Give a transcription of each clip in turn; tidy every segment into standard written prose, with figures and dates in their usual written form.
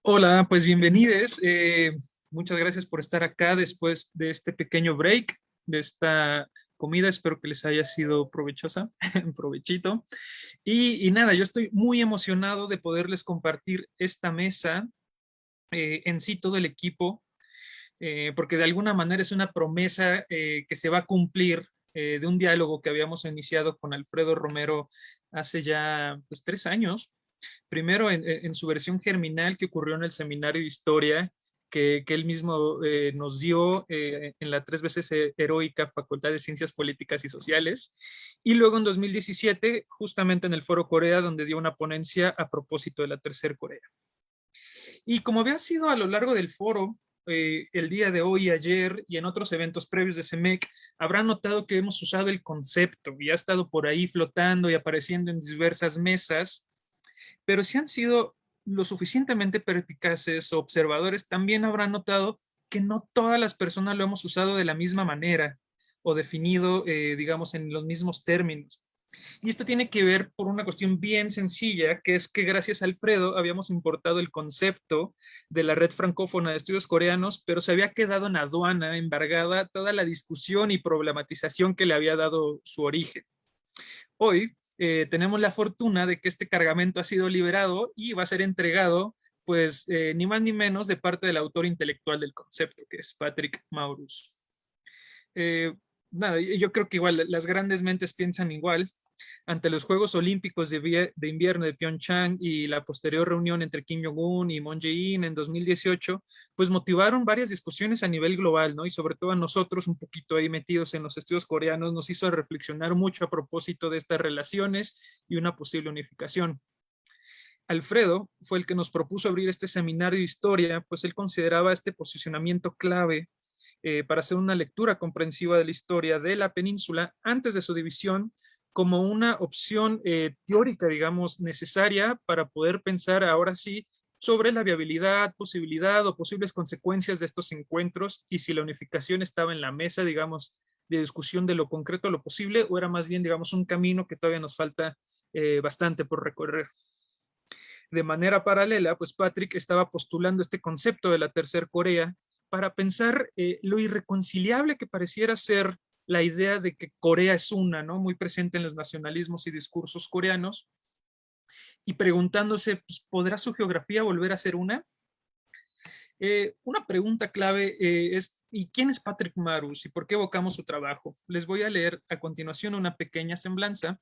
Hola, pues bienvenidos. Muchas gracias por estar acá después de este pequeño break, de esta comida. Espero que les haya sido provechosa, provechito. Y nada, yo estoy muy emocionado de poderles compartir esta mesa, en sí todo el equipo, porque de alguna manera es una promesa que se va a cumplir de un diálogo que habíamos iniciado con Alfredo Romero hace ya pues, 3 años. Primero en su versión germinal que ocurrió en el seminario de historia que él mismo nos dio en la 3 veces heroica Facultad de Ciencias Políticas y Sociales, y luego en 2017 justamente en el Foro Corea, donde dio una ponencia a propósito de la tercer Corea. Y como había sido a lo largo del foro, el día de hoy, ayer y en otros eventos previos de CEMEC, habrán notado que hemos usado el concepto y ha estado por ahí flotando y apareciendo en diversas mesas, pero si han sido lo suficientemente perspicaces o observadores, también habrán notado que no todas las personas lo hemos usado de la misma manera o definido, digamos, en los mismos términos. Y esto tiene que ver por una cuestión bien sencilla, que es que gracias a Alfredo habíamos importado el concepto de la red francófona de estudios coreanos, pero se había quedado en aduana, embargada, toda la discusión y problematización que le había dado su origen. Hoy tenemos la fortuna de que este cargamento ha sido liberado y va a ser entregado, pues, ni más ni menos de parte del autor intelectual del concepto, que es Patrick Maurus. Eh, Nada, yo creo que igual las grandes mentes piensan igual. Ante los Juegos Olímpicos de Invierno de Pyeongchang y la posterior reunión entre Kim Jong-un y Moon Jae-in en 2018, pues motivaron varias discusiones a nivel global, ¿no? Y sobre todo a nosotros, un poquito ahí metidos en los estudios coreanos, nos hizo reflexionar mucho a propósito de estas relaciones y una posible unificación. Alfredo fue el que nos propuso abrir este seminario de historia, pues él consideraba este posicionamiento clave para hacer una lectura comprensiva de la historia de la península antes de su división como una opción teórica, digamos, necesaria para poder pensar ahora sí sobre la viabilidad, posibilidad o posibles consecuencias de estos encuentros y si la unificación estaba en la mesa, digamos, de discusión de lo concreto a lo posible o era más bien, digamos, un camino que todavía nos falta bastante por recorrer. De manera paralela, pues Patrick estaba postulando este concepto de la tercer Corea para pensar lo irreconciliable que pareciera ser la idea de que Corea es una, ¿no? Muy presente en los nacionalismos y discursos coreanos, y preguntándose, pues, ¿podrá su geografía volver a ser una? Una pregunta clave es, ¿y quién es Patrick Maurus y por qué evocamos su trabajo? Les voy a leer a continuación una pequeña semblanza.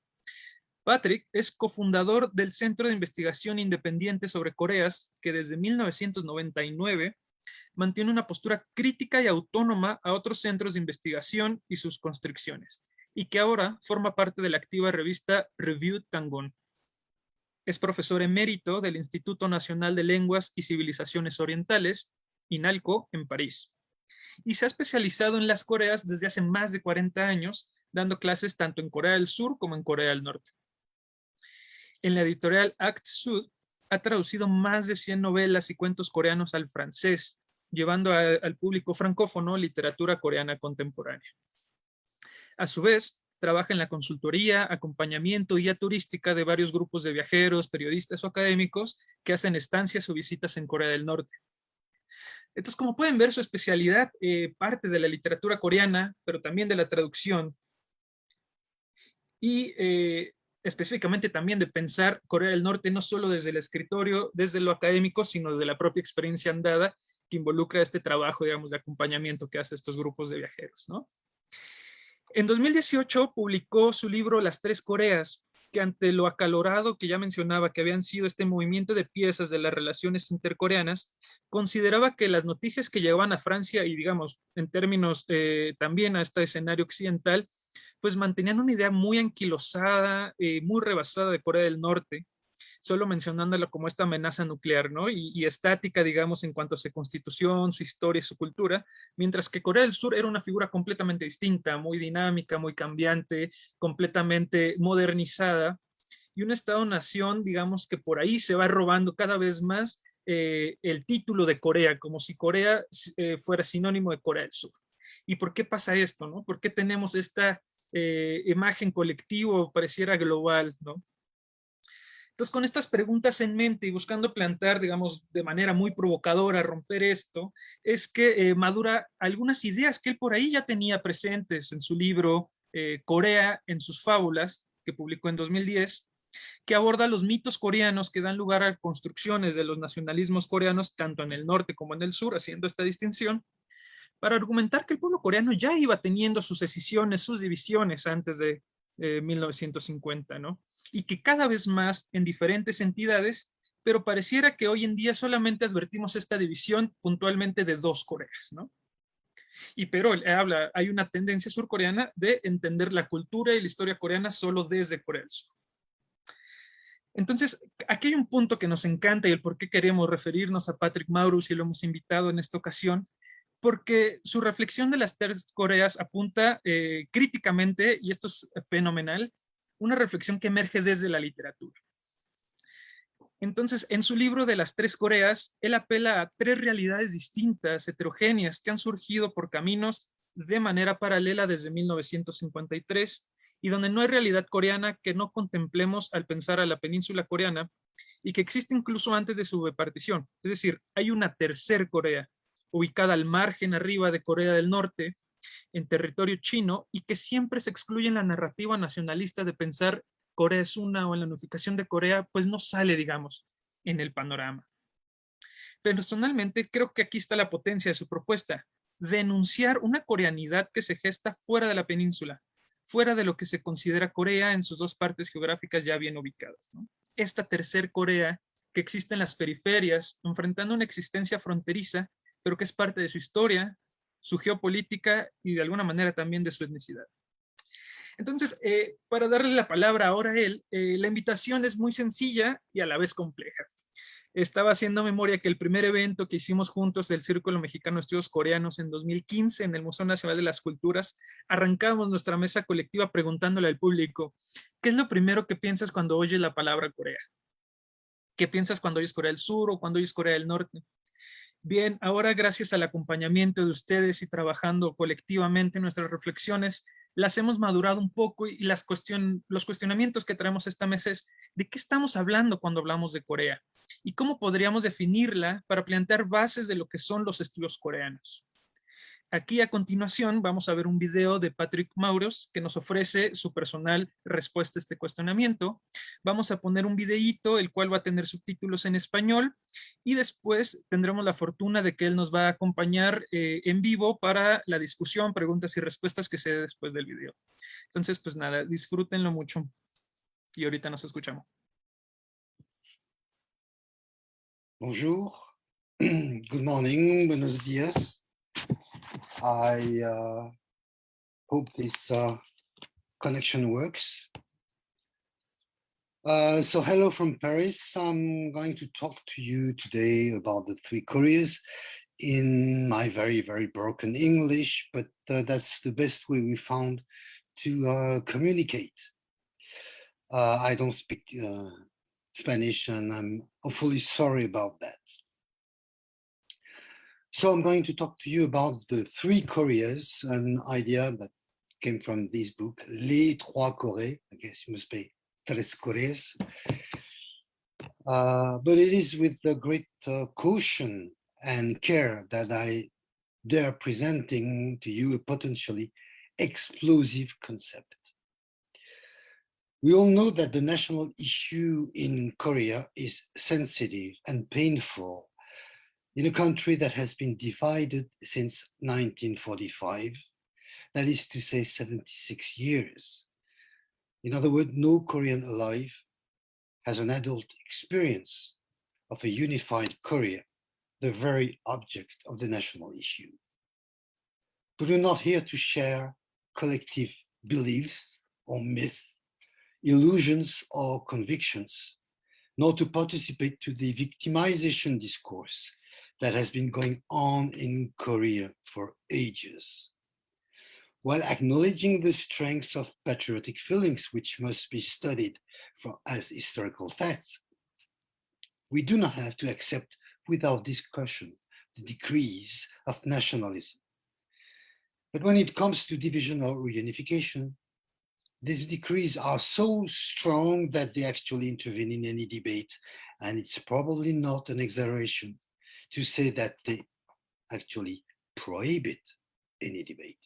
Patrick es cofundador del Centro de Investigación Independiente sobre Coreas, que desde 1999 mantiene una postura crítica y autónoma a otros centros de investigación y sus constricciones, y que ahora forma parte de la activa revista Review Tangon. Es profesor emérito del Instituto National de Lenguas y Civilisaciones Orientales, INALCO, en París, y se ha especializado en las Coreas desde hace más de 40 años, dando clases tanto en Corea del Sur como en Corea del Norte. En la editorial Act Sud ha traducido más de 100 novelas y cuentos coreanos al francés, llevando al público francófono literatura coreana contemporánea. A su vez, trabaja en la consultoría, acompañamiento y guía turística de varios grupos de viajeros, periodistas o académicos que hacen estancias o visitas en Corea del Norte. Entonces, como pueden ver, su especialidad parte de la literatura coreana, pero también de la traducción y específicamente también de pensar Corea del Norte no solo desde el escritorio, desde lo académico, sino desde la propia experiencia andada que involucra este trabajo, digamos, de acompañamiento que hace estos grupos de viajeros, ¿no? En 2018 publicó su libro Las Tres Coreas, que ante lo acalorado que ya mencionaba que habían sido este movimiento de piezas de las relaciones intercoreanas, consideraba que las noticias que llegaban a Francia y, digamos, en términos también a este escenario occidental, pues mantenían una idea muy anquilosada, muy rebasada de Corea del Norte, solo mencionándola como esta amenaza nuclear, ¿no? Y estática, digamos, en cuanto a su constitución, su historia y su cultura, mientras que Corea del Sur era una figura completamente distinta, muy dinámica, muy cambiante, completamente modernizada, y un Estado-nación, digamos, que por ahí se va robando cada vez más el título de Corea, como si Corea fuera sinónimo de Corea del Sur. ¿Y por qué pasa esto, no? ¿Por qué tenemos esta imagen colectivo, pareciera global, no? Entonces, con estas preguntas en mente y buscando plantear, digamos, de manera muy provocadora, romper esto, es que madura algunas ideas que él por ahí ya tenía presentes en su libro Corea en sus fábulas, que publicó en 2010, que aborda los mitos coreanos que dan lugar a construcciones de los nacionalismos coreanos, tanto en el norte como en el sur, haciendo esta distinción, para argumentar que el pueblo coreano ya iba teniendo sus escisiones, sus divisiones antes de 1950, ¿no? Y que cada vez más en diferentes entidades, pero pareciera que hoy en día solamente advertimos esta división puntualmente de dos Coreas, ¿no? Y pero él habla, hay una tendencia surcoreana de entender la cultura y la historia coreana solo desde Corea del Sur. Entonces, aquí hay un punto que nos encanta y el por qué queremos referirnos a Patrick Maurus y lo hemos invitado en esta ocasión, porque su reflexión de las tres Coreas apunta críticamente, y esto es fenomenal, una reflexión que emerge desde la literatura. Entonces, en su libro de las tres Coreas, él apela a tres realidades distintas, heterogéneas, que han surgido por caminos de manera paralela desde 1953, y donde no hay realidad coreana que no contemplemos al pensar a la península coreana, y que existe incluso antes de su partición. Es decir, hay una tercer Corea, ubicada al margen arriba de Corea del Norte, en territorio chino, y que siempre se excluye en la narrativa nacionalista de pensar Corea es una o en la unificación de Corea, pues no sale, digamos, en el panorama. Personalmente, creo que aquí está la potencia de su propuesta, denunciar una coreanidad que se gesta fuera de la península, fuera de lo que se considera Corea en sus dos partes geográficas ya bien ubicadas, ¿no? Esta tercer Corea que existe en las periferias, enfrentando una existencia fronteriza, pero que es parte de su historia, su geopolítica y de alguna manera también de su etnicidad. Entonces, para darle la palabra ahora a él, la invitación es muy sencilla y a la vez compleja. Estaba haciendo memoria que el primer evento que hicimos juntos del Círculo Mexicano de Estudios Coreanos en 2015 en el Museo Nacional de las Culturas, arrancamos nuestra mesa colectiva preguntándole al público, ¿qué es lo primero que piensas cuando oyes la palabra Corea? ¿Qué piensas cuando oyes Corea del Sur o cuando oyes Corea del Norte? Bien, ahora gracias al acompañamiento de ustedes y trabajando colectivamente nuestras reflexiones, las hemos madurado un poco y los cuestionamientos que traemos a esta mesa es de qué estamos hablando cuando hablamos de Corea y cómo podríamos definirla para plantear bases de lo que son los estudios coreanos. Aquí a continuación vamos a ver un video de Patrick Maurus que nos ofrece su personal respuesta a este cuestionamiento. Vamos a poner un videíto, el cual va a tener subtítulos en español y después tendremos la fortuna de que él nos va a acompañar en vivo para la discusión, preguntas y respuestas que se dé después del video. Entonces, pues nada, disfrútenlo mucho y ahorita nos escuchamos. Bonjour, good morning, buenos días. I hope this connection works. So hello from Paris. I'm going to talk to you today about the three Koreas in my very, very broken English, but that's the best way we found to communicate. I don't speak Spanish and I'm awfully sorry about that. So I'm going to talk to you about the three Koreas, an idea that came from this book, Les Trois Corées. I guess you must be Tres Coreas. But it is with a great caution and care that I dare presenting to you a potentially explosive concept. We all know that the national issue in Korea is sensitive and painful in a country that has been divided since 1945, that is to say 76 years. In other words, no Korean alive has an adult experience of a unified Korea, the very object of the national issue. But we're not here to share collective beliefs or myths, illusions or convictions, nor to participate to the victimization discourse that has been going on in Korea for ages. While acknowledging the strengths of patriotic feelings, which must be studied as historical facts, we do not have to accept without discussion the decrees of nationalism. But when it comes to division or reunification, These decrees are so strong that they actually intervene in any debate, and it's probably not an exaggeration to say that they actually prohibit any debate.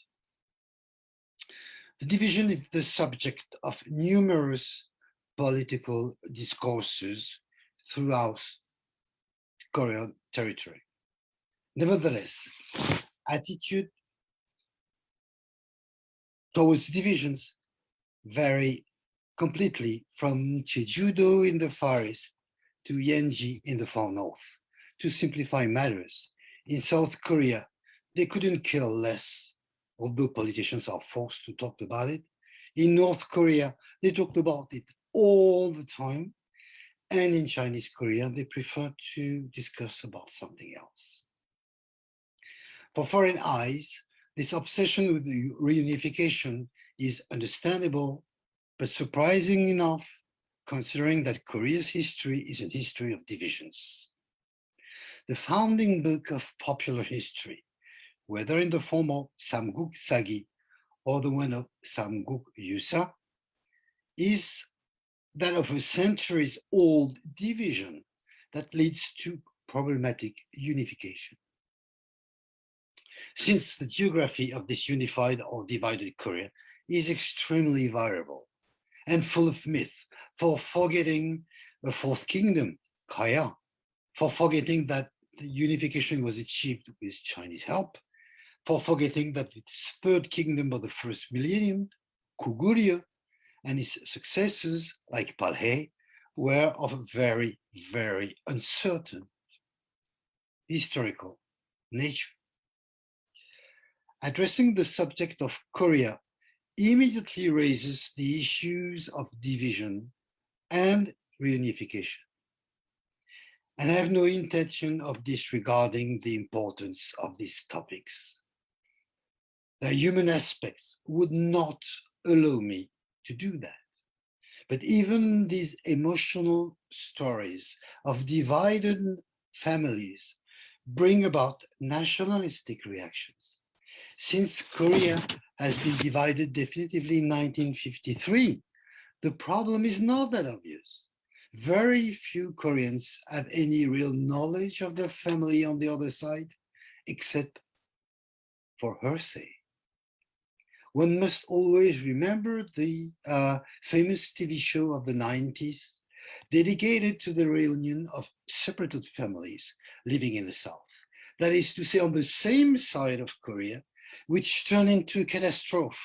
The division is the subject of numerous political discourses throughout Korean territory. Nevertheless, attitude towards divisions vary completely from Jeju-do in the far east to Yeonji in the far north. To simplify matters, in South Korea, they couldn't care less, although politicians are forced to talk about it. In North Korea, they talked about it all the time. And in Chinese Korea, they prefer to discuss about something else. For foreign eyes, this obsession with the reunification is understandable, but surprising enough, considering that Korea's history is a history of divisions. The founding book of popular history, whether in the form of Samguk Sagi or the one of Samguk Yusa, is that of a centuries-old division that leads to problematic unification. Since the geography of this unified or divided Korea is extremely variable and full of myth, for forgetting the fourth kingdom, Kaya, for forgetting that the unification was achieved with Chinese help, for forgetting that its third kingdom of the first millennium, Kuguryo, and its successors, like Balhae, were of a very, very uncertain historical nature. Addressing the subject of Korea immediately raises the issues of division and reunification. And I have no intention of disregarding the importance of these topics. The human aspects would not allow me to do that. But even these emotional stories of divided families bring about nationalistic reactions. Since Korea has been divided definitively in 1953, the problem is not that obvious. Very few Koreans have any real knowledge of their family on the other side, except for hearsay. One must always remember the famous TV show of the 90s, dedicated to the reunion of separated families living in the South. That is to say, on the same side of Korea, which turned into a catastrophe,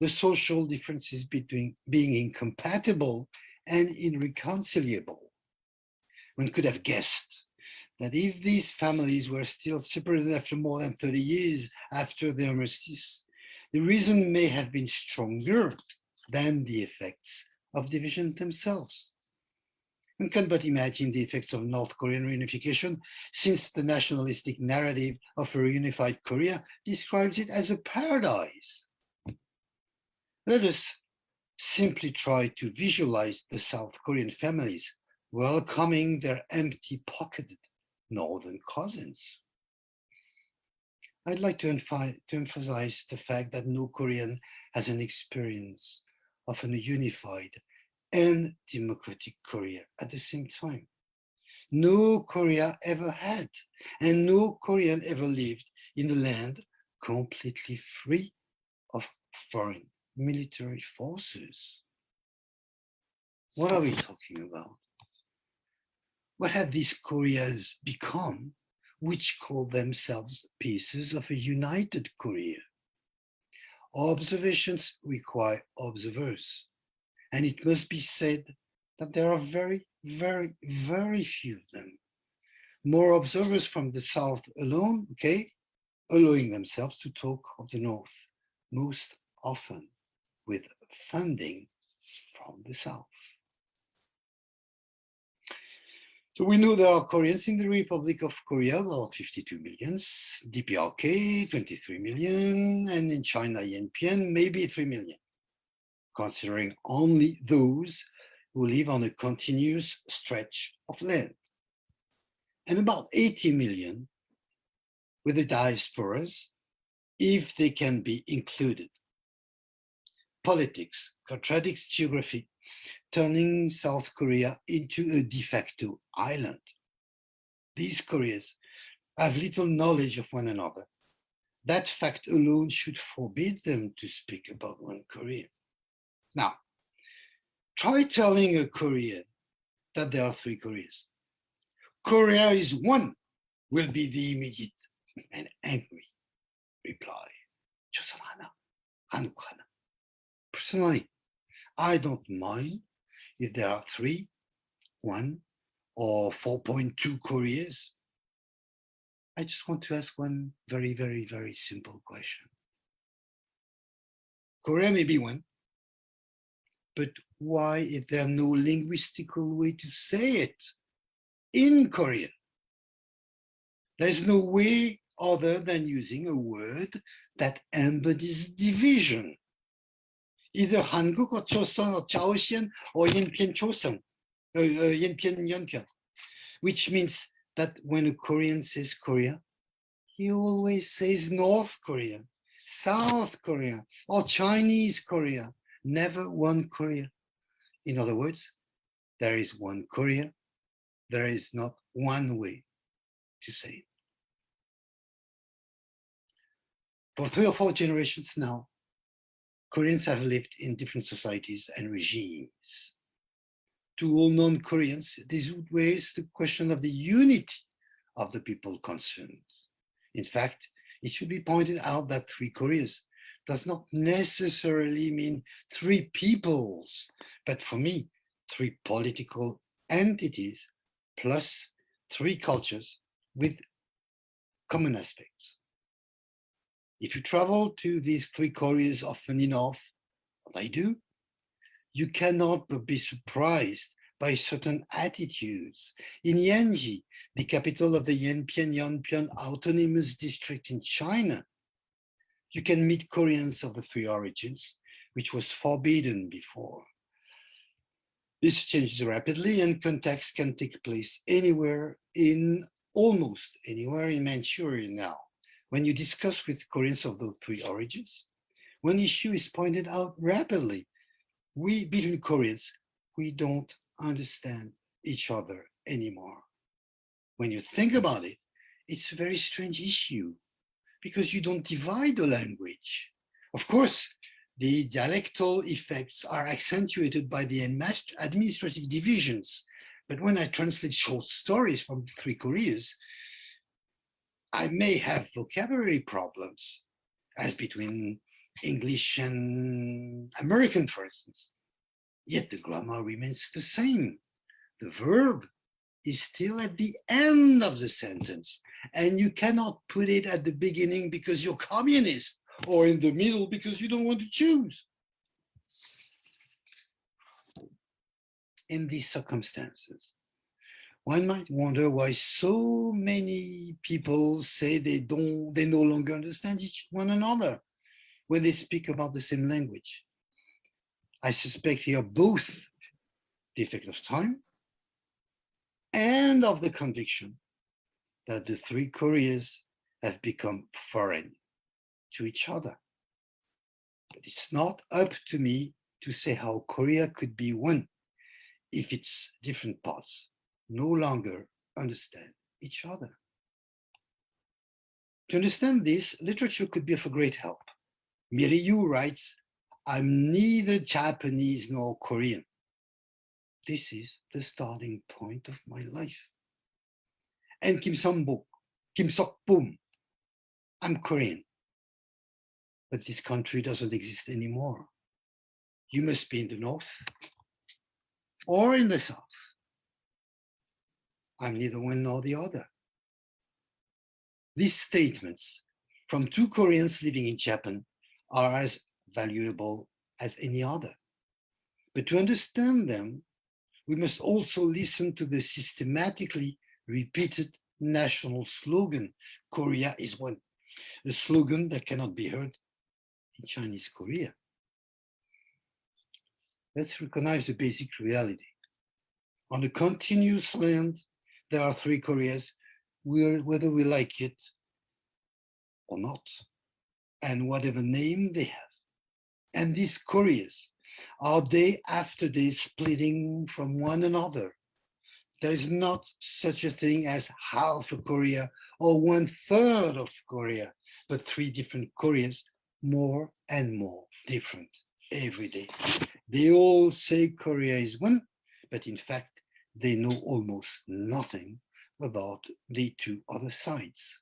the social differences between being incompatible and irreconcilable. One could have guessed that if these families were still separated after more than 30 years after the armistice, the reason may have been stronger than the effects of division themselves. One can but imagine the effects of North Korean reunification, since the nationalistic narrative of a reunified Korea describes it as a paradise. Let us simply try to visualize the South Korean families welcoming their empty-pocketed northern cousins. I'd like to emphasize the fact that no Korean has an experience of a unified and democratic Korea at the same time. No Korea ever had, and no Korean ever lived in a land completely free of foreign military forces. What are we talking about? What have these Koreas become, which call themselves pieces of a united Korea? Observations require observers, and it must be said that there are very, very, very few of them. More observers from the South alone, okay, allowing themselves to talk of the North, most often with funding from the South. So we know there are Koreans in the Republic of Korea, about 52 million, DPRK, 23 million, and in China, Yanpian, maybe 3 million, considering only those who live on a continuous stretch of land. And about 80 million with the diasporas, if they can be included. Politics contradicts geography, turning South Korea into a de facto island. These Koreas have little knowledge of one another. That fact alone should forbid them to speak about one Korea. Now, try telling a Korean that there are three Koreas. Korea is one, will be the immediate and angry reply. 조선 하나, 한국 하나. Personally, I don't mind if there are 3, 1, or 4.2 Koreas. I just want to ask one very, very, very simple question. Korea may be one, but why is there no linguistical way to say it in Korean? There's no way other than using a word that embodies division. Either Hanguk or Choson or Chaosian or Yenpian Choson, Yenpian Yeonpyeon, which means that when a Korean says Korea, he always says North Korea, South Korea, or Chinese Korea, never one Korea. In other words, there is one Korea, there is not one way to say it. For 3 or 4 generations now, Koreans have lived in different societies and regimes. To all non-Koreans, this would raise the question of the unity of the people concerned. In fact, it should be pointed out that 3 Koreas does not necessarily mean 3 peoples, but for me, 3 political entities plus 3 cultures with common aspects. If you travel to these 3 Koreas often enough, what I do, you cannot but be surprised by certain attitudes. In Yanji, the capital of the Yenpian Yeonpyeon Autonomous District in China, you can meet Koreans of the 3 origins, which was forbidden before. This changes rapidly, and contacts can take place anywhere almost anywhere in Manchuria now. When you discuss with Koreans of those 3 origins, one issue is pointed out rapidly. Between Koreans, we don't understand each other anymore. When you think about it, it's a very strange issue because you don't divide the language. Of course, the dialectal effects are accentuated by the administrative divisions. But when I translate short stories from 3 Koreas, I may have vocabulary problems, as between English and American, for instance. Yet the grammar remains the same. The verb is still at the end of the sentence, and you cannot put it at the beginning because you're communist, or in the middle because you don't want to choose. In these circumstances, one might wonder why so many people say they no longer understand one another when they speak about the same language. I suspect here both the effect of time and of the conviction that the 3 Koreas have become foreign to each other. But it's not up to me to say how Korea could be one if its different parts no longer understand each other. To understand this, literature could be of a great help. Miriyu writes, "I'm neither Japanese nor Korean. This is the starting point of my life." And Kim Sok-bum, "I'm Korean, but this country doesn't exist anymore. You must be in the north or in the south. I'm neither one nor the other." These statements from 2 Koreans living in Japan are as valuable as any other. But to understand them, we must also listen to the systematically repeated national slogan, "Korea is one," a slogan that cannot be heard in Chinese Korea. Let's recognize the basic reality. On a continuous land, there are 3 Koreas, whether we like it or not, and whatever name they have. And these Koreas are day after day splitting from one another. There is not such a thing as half a Korea or 1/3 of Korea, but 3 different Koreas, more and more different every day. They all say Korea is one, but in fact, they know almost nothing about the 2 other sides.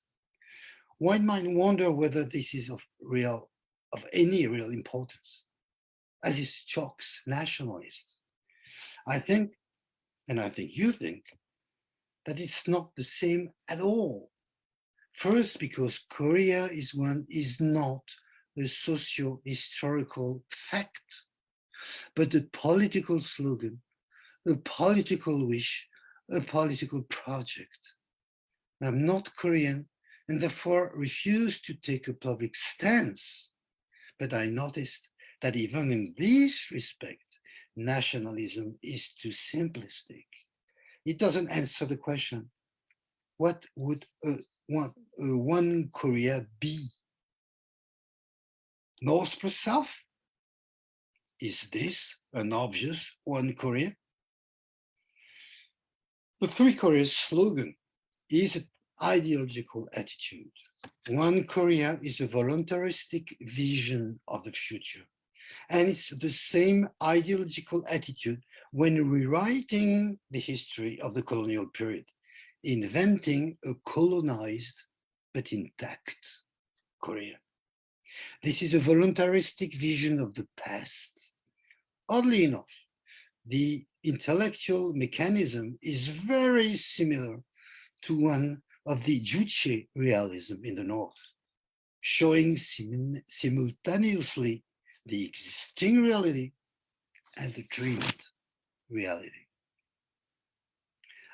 One might wonder whether this is of any real importance, as it shocks nationalists. I think, and I think you think, that it's not the same at all. First, because Korea is not a socio-historical fact, but a political slogan, a political wish, a political project. I'm not Korean and therefore refuse to take a public stance, but I noticed that even in this respect, nationalism is too simplistic. It doesn't answer the question, what would one Korea be? North plus South? Is this an obvious one Korea? The 3 Koreas slogan is an ideological attitude. One Korea is a voluntaristic vision of the future. And it's the same ideological attitude when rewriting the history of the colonial period, inventing a colonized but intact Korea. This is a voluntaristic vision of the past. Oddly enough, the intellectual mechanism is very similar to one of the Juche realism in the North, showing simultaneously the existing reality and the dreamed reality.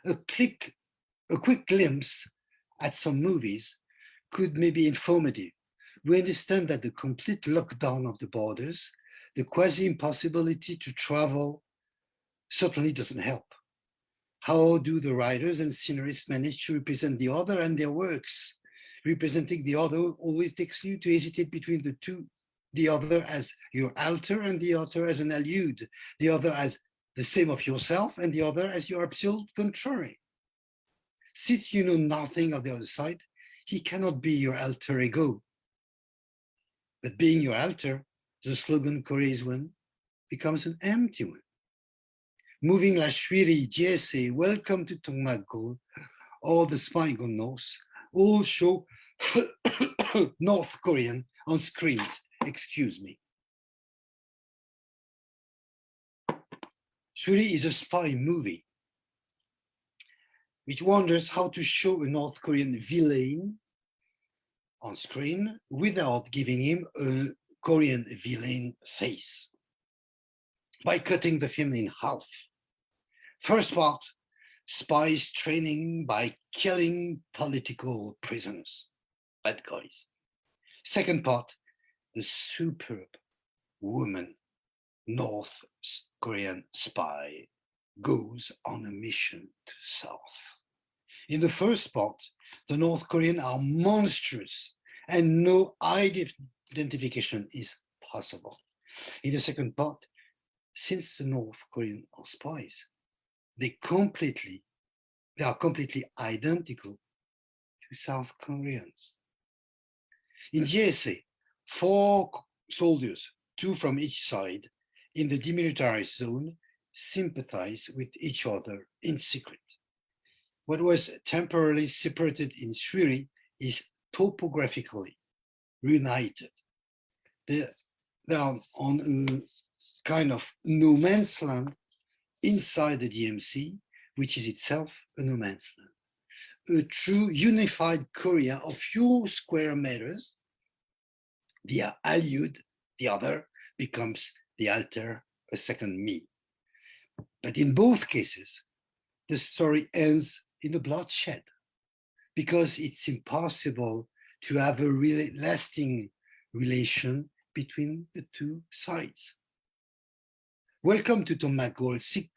A quick glimpse at some movies could maybe informative. We understand that the complete lockdown of the borders, the quasi-impossibility to travel, certainly doesn't help. How do the writers and scenarists manage to represent the other and their works? Representing the other always takes you to hesitate between the two, the other as your alter and the other as an allude, the other as the same of yourself and the other as your absolute contrary. Since you know nothing of the other side, he cannot be your alter ego. But being your alter, the slogan Korea is one becomes an empty one. Moving La Shwiri, Jesse, Welcome to Tongmagol, or The Spy Gone North, all show North Korean on screens. Excuse me. Shwiri is a spy movie which wonders how to show a North Korean villain on screen without giving him a Korean villain face by cutting the film in half. First part, spies training by killing political prisoners, bad guys. Second part, the superb woman North Korean spy goes on a mission to South. In the first part, the North Korean are monstrous and no identification is possible. In the second part, since the North Korean are spies, they are completely identical to South Koreans. In JSA, 4 soldiers, 2 from each side, in the demilitarized zone, sympathize with each other in secret. What was temporarily separated in Shwiri is topographically reunited. They are on a kind of no man's land inside the DMC, which is itself a no man's land. A true unified Korea of few square meters, the allude, the other, becomes the alter, a second me. But in both cases, the story ends in a bloodshed because it's impossible to have a really lasting relation between the 2 sides. Welcome to Tongmagol seek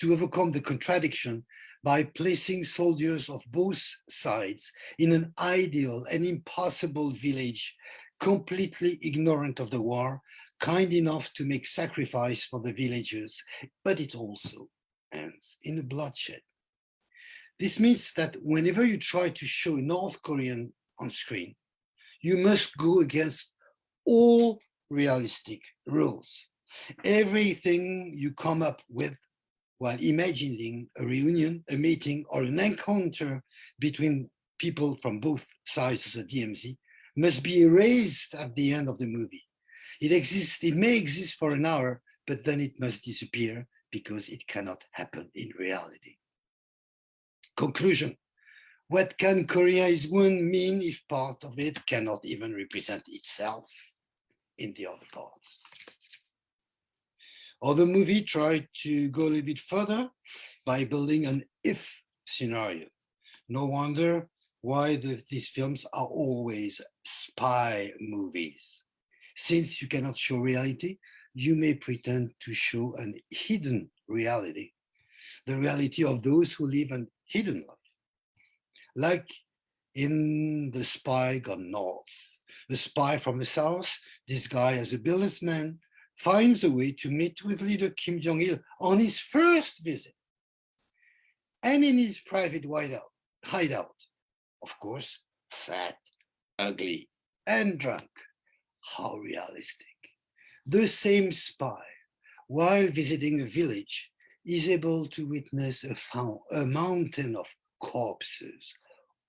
to overcome the contradiction by placing soldiers of both sides in an ideal and impossible village, completely ignorant of the war, kind enough to make sacrifice for the villagers, but it also ends in bloodshed. This means that whenever you try to show North Korean on screen, you must go against all realistic rules. Everything you come up with while imagining a reunion, a meeting, or an encounter between people from both sides of the DMZ must be erased at the end of the movie. It may exist for an hour, but then it must disappear because it cannot happen in reality. Conclusion. What can Korea is one mean if part of it cannot even represent itself in the other parts? Other movie tried to go a little bit further by building an if scenario. No wonder why these films are always spy movies. Since you cannot show reality, you may pretend to show an hidden reality, the reality of those who live a hidden life. Like in The Spy Gone North. The spy from the south, this guy as a businessman, finds a way to meet with leader Kim Jong-il on his first visit. And in his private hideout, of course, fat, ugly, and drunk. How realistic. The same spy, while visiting a village, is able to witness a mountain of corpses,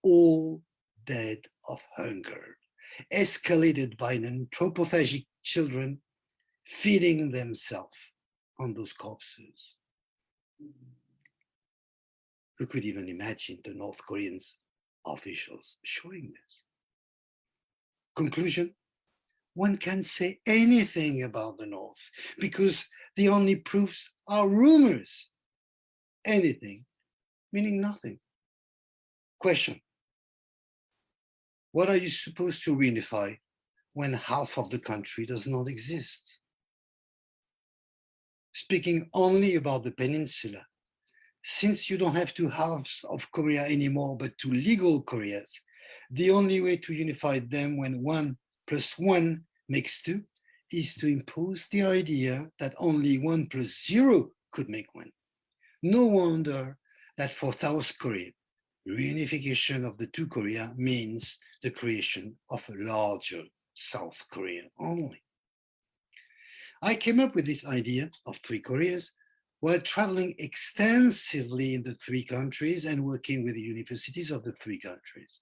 all dead of hunger, escalated by an anthropophagic children feeding themselves on those corpses. Who could even imagine the North Koreans officials showing this? Conclusion, one can say anything about the North because the only proofs are rumors. Anything, meaning nothing. Question, what are you supposed to reunify when half of the country does not exist? Speaking only about the peninsula, since you don't have two halves of Korea anymore, but two legal Koreas, the only way to unify them when 1 + 1 makes 2 is to impose the idea that only 1 + 0 could make 1. No wonder that for South Korea, reunification of the two Korea means the creation of a larger South Korea only. I came up with this idea of 3 Koreas while traveling extensively in the 3 countries and working with the universities of the 3 countries.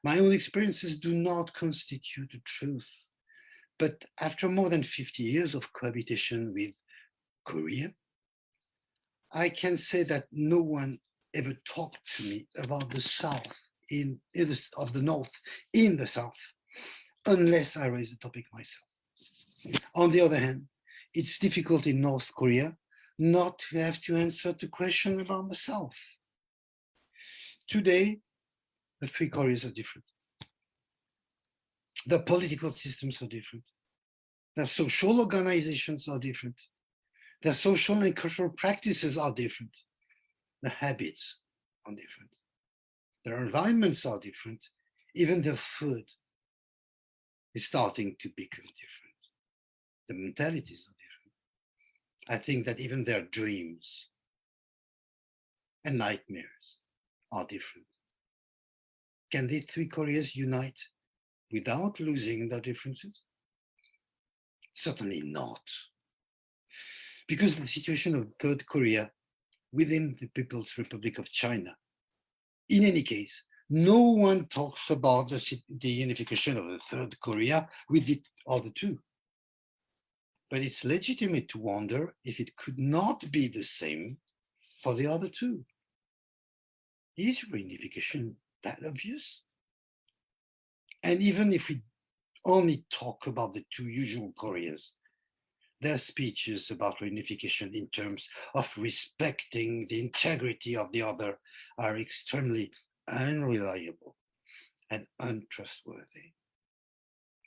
My own experiences do not constitute the truth, but after more than 50 years of cohabitation with Korea, I can say that no one ever talked to me about the South of the North in the South, unless I raise the topic myself. On the other hand, it's difficult in North Korea not to have to answer the question about the South. Today, the 3 Koreas are different. The political systems are different. Their social organizations are different. Their social and cultural practices are different. The habits are different. Their environments are different. Even their food is starting to become different. The mentalities are different. I think that even their dreams and nightmares are different. Can these 3 Koreas unite without losing their differences? Certainly not. Because the situation of Third Korea within the People's Republic of China, in any case, no one talks about the unification of the Third Korea with the other 2. But it's legitimate to wonder if it could not be the same for the other 2. Is reunification that obvious? And even if we only talk about the 2 usual Koreas, their speeches about reunification in terms of respecting the integrity of the other are extremely unreliable and untrustworthy.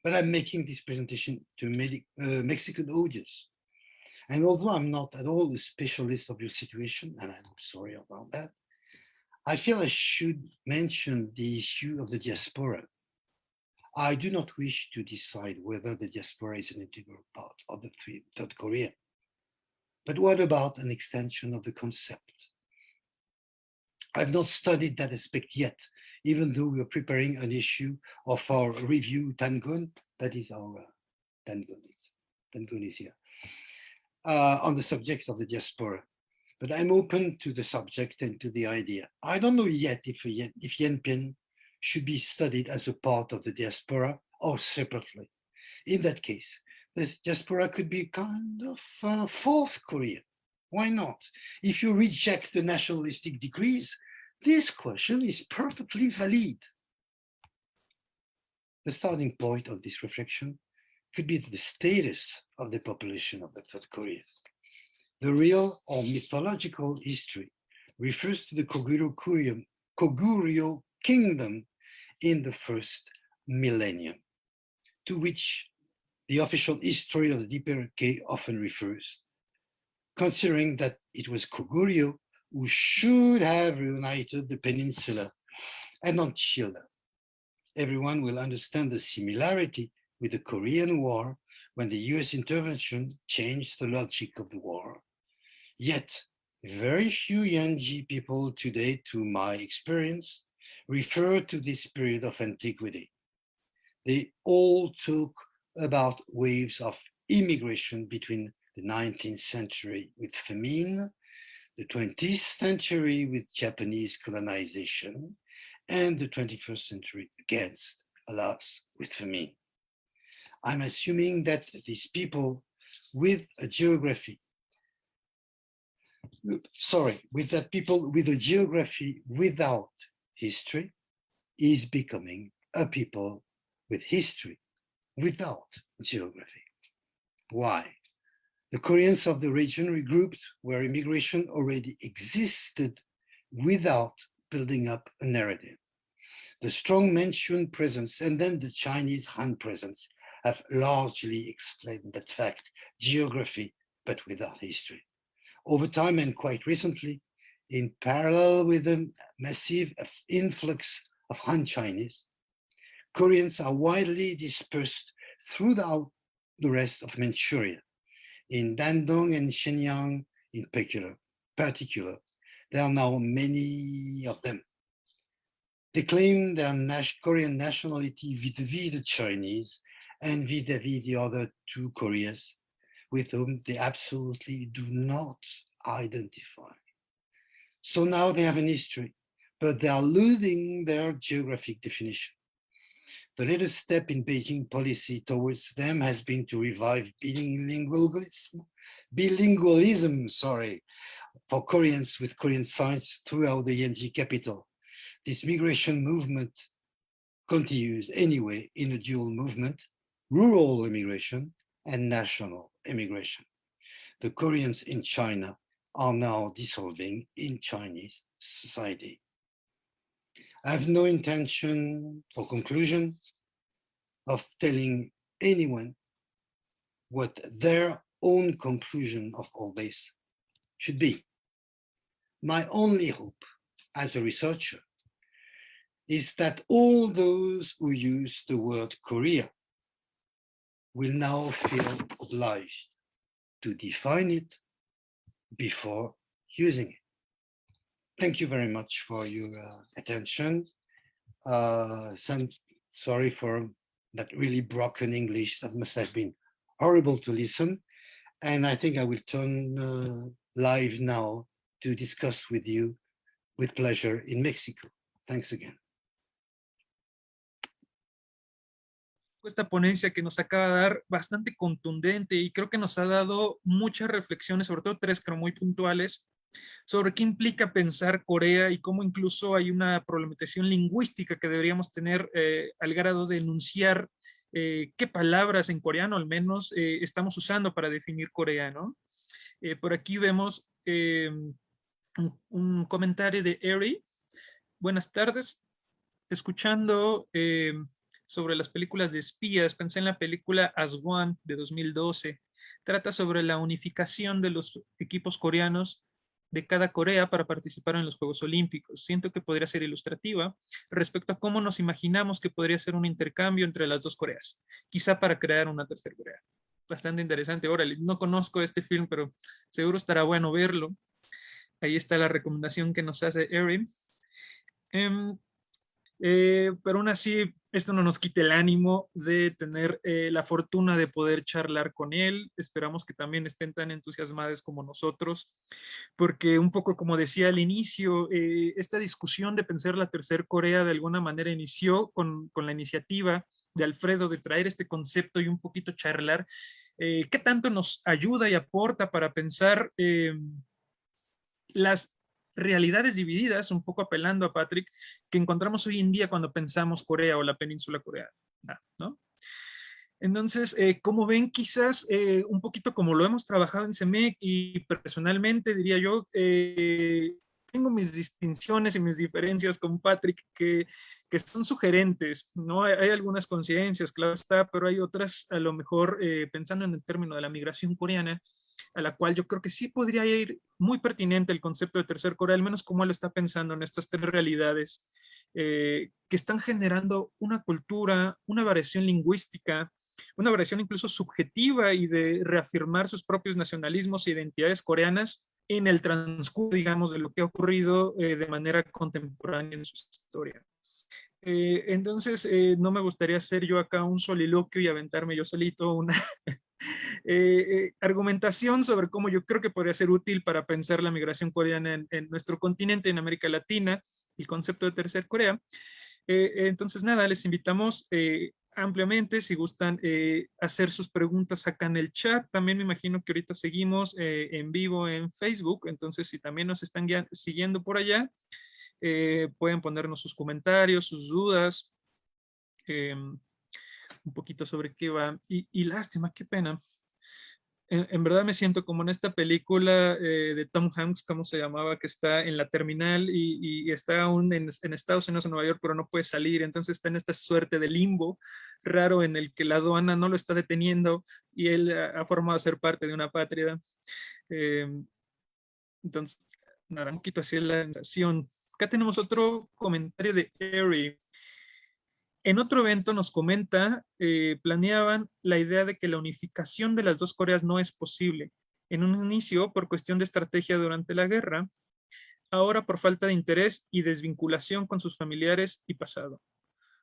But I'm making this presentation to a Mexican audience. And although I'm not at all a specialist of your situation, and I'm sorry about that, I feel I should mention the issue of the diaspora. I do not wish to decide whether the diaspora is an integral part of the Third Korea. But what about an extension of the concept? I've not studied that aspect yet, even though we are preparing an issue of our review, Tangun, that is our Tangun is here, on the subject of the diaspora. But I'm open to the subject and to the idea. I don't know yet if Yenpian should be studied as a part of the diaspora or separately. In that case, this diaspora could be kind of fourth Korea. Why not? If you reject the nationalistic decrees, this question is perfectly valid. The starting point of this reflection could be the status of the population of the Third Korea. The real or mythological history refers to the Koguryo kingdom in the first millennium, to which the official history of the DPRK often refers, considering that it was Koguryo who should have reunited the peninsula and not Chile. Everyone will understand the similarity with the Korean War when the US intervention changed the logic of the war. Yet, very few Yanji people today, to my experience, refer to this period of antiquity. They all talk about waves of immigration between the 19th century with famine, the 20th century with Japanese colonization, and the 21st century against, alas, with famine. I'm assuming that these people with a geography, with a geography without history is becoming a people with history without geography. Why? The Koreans of the region regrouped where immigration already existed without building up a narrative. The strong Manchun presence and then the Chinese Han presence have largely explained that fact, geography, but without history. Over time and quite recently, in parallel with the massive influx of Han Chinese, Koreans are widely dispersed throughout the rest of Manchuria. In Dandong and Shenyang in particular, there are now many of them. They claim their Korean nationality vis-a-vis the Chinese and vis-a-vis the other two Koreas, with whom they absolutely do not identify. So now they have an history, but they are losing their geographic definition. The latest step in Beijing policy towards them has been to revive bilingualism, for Koreans with Korean signs throughout the Yanji capital. This migration movement continues anyway in a dual movement, rural immigration and national immigration. The Koreans in China are now dissolving in Chinese society. I have no intention, for conclusion, of telling anyone what their own conclusion of all this should be. My only hope as a researcher is that all those who use the word Korea will now feel obliged to define it before using it. Thank you very much for your attention. Sorry for that really broken English. That must have been horrible to listen. And I think I will turn live now to discuss with you with pleasure in Mexico. Thanks again. Esta ponencia que nos acaba de dar bastante contundente y creo que nos ha dado muchas reflexiones, sobre todo tres creo muy puntuales, sobre qué implica pensar Corea y cómo incluso hay una problematización lingüística que deberíamos tener al grado de enunciar qué palabras en coreano al menos estamos usando para definir Corea, ¿no? Por aquí vemos un comentario de Eri. Buenas tardes. Escuchando sobre las películas de espías, pensé en la película As One de 2012. Trata sobre la unificación de los equipos coreanos de cada Corea para participar en los Juegos Olímpicos. Siento que podría ser ilustrativa respecto a cómo nos imaginamos que podría ser un intercambio entre las dos Coreas, quizá para crear una tercera Corea. Bastante interesante. Órale, no conozco este film, pero seguro estará bueno verlo. Ahí está la recomendación que nos hace Erin. Pero aún así, esto no nos quite el ánimo de tener la fortuna de poder charlar con él. Esperamos que también estén tan entusiasmados como nosotros, porque un poco como decía al inicio, esta discusión de pensar la tercer Corea de alguna manera inició con la iniciativa de Alfredo de traer este concepto y un poquito charlar qué tanto nos ayuda y aporta para pensar las realidades divididas, un poco apelando a Patrick, que encontramos hoy en día cuando pensamos Corea o la península coreana, ¿no? Entonces, como ven, quizás un poquito como lo hemos trabajado en CEMEC y personalmente diría yo, tengo mis distinciones y mis diferencias con Patrick que son sugerentes, ¿no? Hay algunas coincidencias, claro está, pero hay otras, a lo mejor, pensando en el término de la migración coreana, a la cual yo creo que sí podría ir muy pertinente el concepto de tercer Corea, al menos como él lo está pensando en estas tres realidades que están generando una cultura, una variación lingüística, una variación incluso subjetiva y de reafirmar sus propios nacionalismos e identidades coreanas en el transcurso, digamos, de lo que ha ocurrido de manera contemporánea en su historia. Entonces, no me gustaría hacer yo acá un soliloquio y aventarme yo solito una argumentación sobre cómo yo creo que podría ser útil para pensar la migración coreana en nuestro continente, en América Latina, el concepto de tercer Corea. Entonces, nada, les invitamos ampliamente, si gustan hacer sus preguntas acá en el chat. También me imagino que ahorita seguimos en vivo en Facebook, entonces si también nos están siguiendo por allá, pueden ponernos sus comentarios, sus dudas, un poquito sobre qué va. Y lástima, qué pena. En verdad me siento como en esta película de Tom Hanks, ¿cómo se llamaba? Que está en la terminal y está aún en Estados Unidos, en Nueva York, pero no puede salir. Entonces está en esta suerte de limbo raro en el que la aduana no lo está deteniendo y él ha formado a ser parte de una patria. Eh, entonces, nada, un poquito así es la sensación. Acá tenemos otro comentario de Eri. En otro evento nos comenta, planeaban la idea de que la unificación de las dos Coreas no es posible. En un inicio, por cuestión de estrategia durante la guerra, ahora por falta de interés y desvinculación con sus familiares y pasado.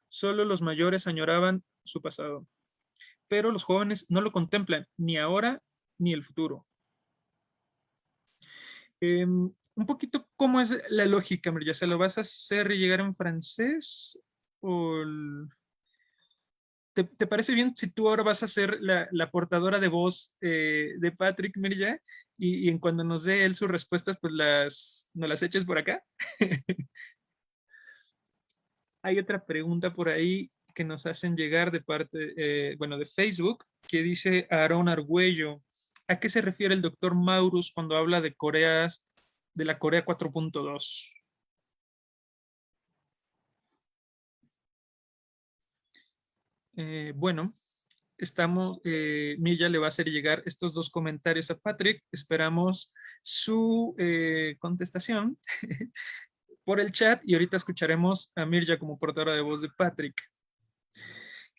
Solo los mayores añoraban su pasado, pero los jóvenes no lo contemplan ni ahora ni el futuro. Un poquito, ¿cómo es la lógica, María? ¿Se lo vas a hacer llegar en francés o...? ¿Te parece bien si tú ahora vas a ser la portadora de voz de Patrick Mirja y en cuando nos dé él sus respuestas, pues nos las eches por acá? Hay otra pregunta por ahí que nos hacen llegar de parte, bueno, de Facebook, que dice Aarón Argüello. ¿A qué se refiere el doctor Maurus cuando habla de Coreas, de la Corea 4.2? Bueno, estamos, Milla le va a hacer llegar estos dos comentarios a Patrick. Esperamos su contestación por el chat y ahorita escucharemos a Mirja como portadora de voz de Patrick.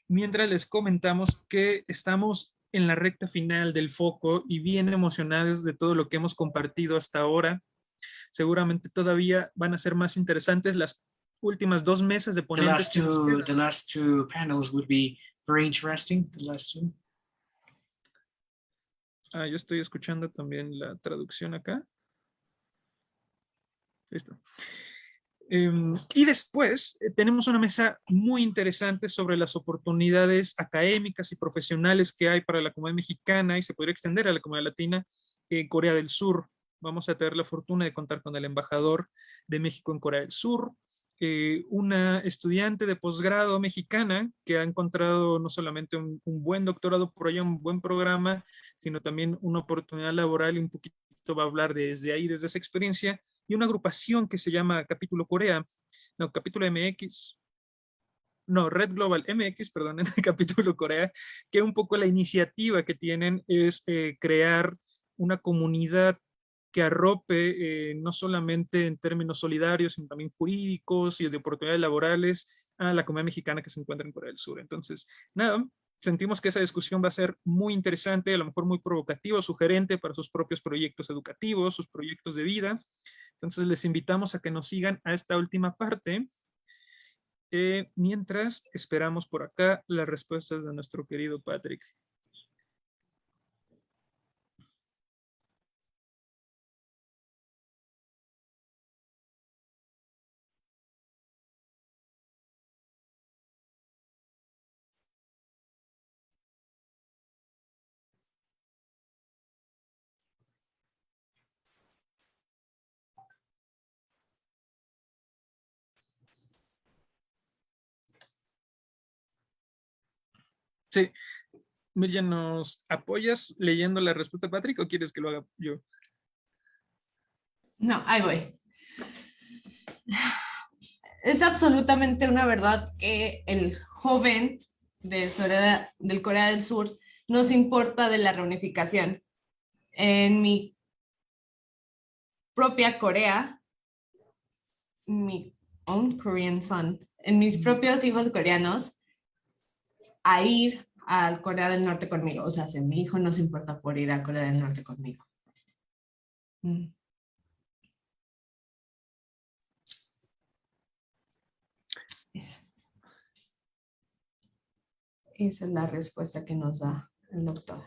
Mientras les comentamos que estamos en la recta final del foco y bien emocionados de todo lo que hemos compartido hasta ahora. Seguramente todavía van a ser más interesantes las últimas dos mesas de ponentes. The last two panels would be very interesting. The last two. Yo estoy escuchando también la traducción acá. Listo. Y después tenemos una mesa muy interesante sobre las oportunidades académicas y profesionales que hay para la comunidad mexicana y se podría extender a la comunidad latina en Corea del Sur. Vamos a tener la fortuna de contar con el embajador de México en Corea del Sur, una estudiante de posgrado mexicana que ha encontrado no solamente un buen doctorado por allá, un buen programa, sino también una oportunidad laboral y un poquito va a hablar desde ahí, desde esa experiencia, y una agrupación que se llama Capítulo Corea, no, Capítulo MX, no, Red Global MX, perdón, en el Capítulo Corea, que un poco la iniciativa que tienen es crear una comunidad que arrope no solamente en términos solidarios, sino también jurídicos y de oportunidades laborales a la comunidad mexicana que se encuentra en Corea del Sur. Entonces, nada, sentimos que esa discusión va a ser muy interesante, a lo mejor muy provocativa, sugerente para sus propios proyectos educativos, sus proyectos de vida. Entonces, les invitamos a que nos sigan a esta última parte, mientras esperamos por acá las respuestas de nuestro querido Patrick. Sí, Miriam, ¿nos apoyas leyendo la respuesta de Patrick o quieres que lo haga yo? No, ahí voy. Es absolutamente una verdad que el joven del Corea del Sur nos importa de la reunificación. En mi propia Corea, mi own Korean son, en mis propios hijos coreanos, a ir al Corea del Norte conmigo. O sea, si mi hijo no se importa por ir a Corea del Norte conmigo. Esa es la respuesta que nos da el doctor.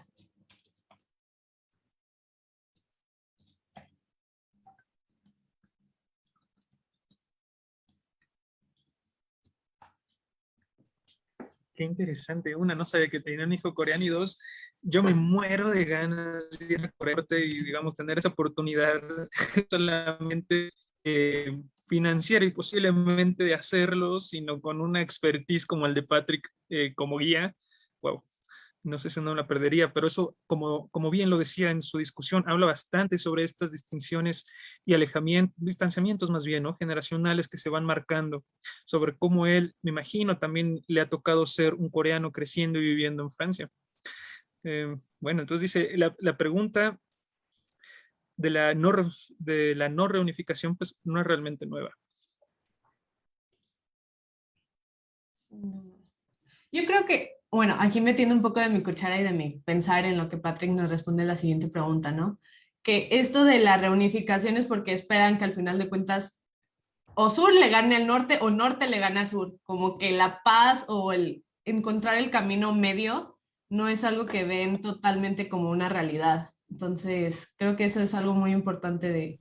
Qué interesante. Una, no sabía que tenía un hijo coreano, y dos, yo me muero de ganas de ir a Corea del Norte y, digamos, tener esa oportunidad solamente financiera y posiblemente de hacerlo, sino con una expertise como el de Patrick como guía. Wow. No sé si no la perdería, pero eso, como bien lo decía en su discusión, habla bastante sobre estas distinciones y distanciamientos más bien, ¿no? Generacionales que se van marcando, sobre cómo él, me imagino, también le ha tocado ser un coreano creciendo y viviendo en Francia. Bueno, entonces dice, la pregunta de la no reunificación, pues no es realmente nueva. Yo creo que, bueno, aquí metiendo un poco de mi cuchara y de mi pensar en lo que Patrick nos responde a la siguiente pregunta, ¿no? Que esto de la reunificación es porque esperan que al final de cuentas o sur le gane al norte o norte le gane al sur, como que la paz o el encontrar el camino medio no es algo que ven totalmente como una realidad. Entonces, creo que eso es algo muy importante de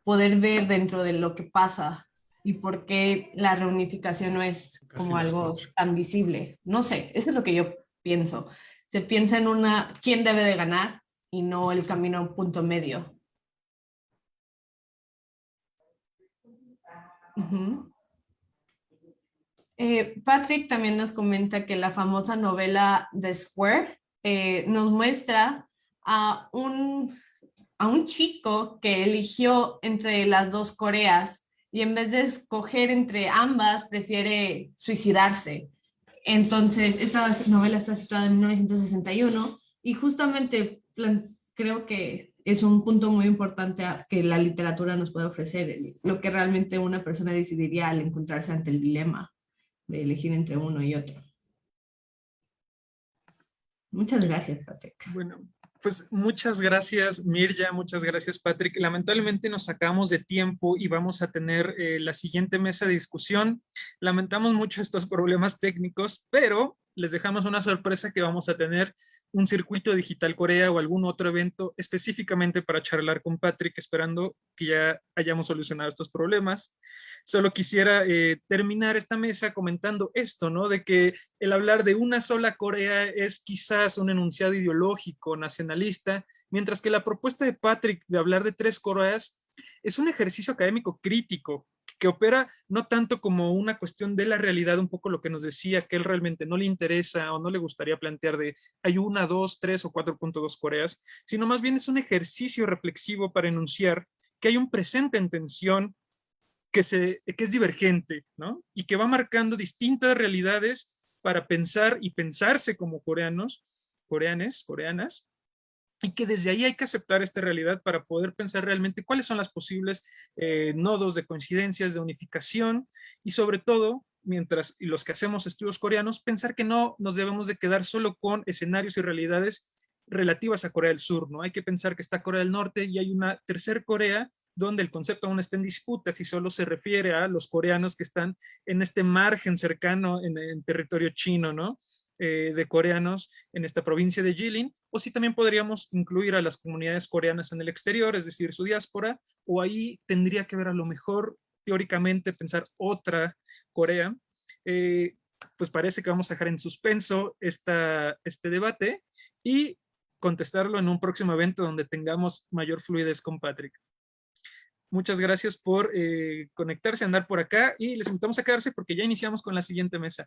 poder ver dentro de lo que pasa y por qué la reunificación no es como algo tan visible. No sé, eso es lo que yo pienso. Se piensa en quién debe de ganar y no el camino punto medio. Patrick también nos comenta que la famosa novela The Square nos muestra a un chico que eligió entre las dos Coreas y en vez de escoger entre ambas, prefiere suicidarse. Entonces, esta novela está situada en 1961 y justamente creo que es un punto muy importante que la literatura nos puede ofrecer, lo que realmente una persona decidiría al encontrarse ante el dilema de elegir entre uno y otro. Muchas gracias, Patrick. Bueno, pues muchas gracias, Mirja, muchas gracias, Patrick. Lamentablemente nos sacamos de tiempo y vamos a tener la siguiente mesa de discusión. Lamentamos mucho estos problemas técnicos, pero les dejamos una sorpresa que vamos a tener un circuito digital Corea o algún otro evento específicamente para charlar con Patrick, esperando que ya hayamos solucionado estos problemas. Solo quisiera terminar esta mesa comentando esto, ¿no? De que el hablar de una sola Corea es quizás un enunciado ideológico, nacionalista, mientras que la propuesta de Patrick de hablar de tres Coreas es un ejercicio académico crítico, que opera no tanto como una cuestión de la realidad, un poco lo que nos decía, que él realmente no le interesa o no le gustaría plantear de hay una, dos, tres o 4.2 Coreas, sino más bien es un ejercicio reflexivo para enunciar que hay un presente en tensión que es divergente, ¿no? Y que va marcando distintas realidades para pensar y pensarse como coreanos, coreanas, y que desde ahí hay que aceptar esta realidad para poder pensar realmente cuáles son las posibles nodos de coincidencias, de unificación, y sobre todo, mientras y los que hacemos estudios coreanos, pensar que no nos debemos de quedar solo con escenarios y realidades relativas a Corea del Sur, ¿no? Hay que pensar que está Corea del Norte y hay una tercer Corea donde el concepto aún está en disputa, si solo se refiere a los coreanos que están en este margen cercano en territorio chino, ¿no? De coreanos en esta provincia de Jilin, o si también podríamos incluir a las comunidades coreanas en el exterior, es decir, su diáspora, o ahí tendría que ver a lo mejor teóricamente pensar otra Corea. Pues parece que vamos a dejar en suspenso este debate y contestarlo en un próximo evento donde tengamos mayor fluidez con Patrick. Muchas gracias por conectarse, andar por acá, y les invitamos a quedarse porque ya iniciamos con la siguiente mesa.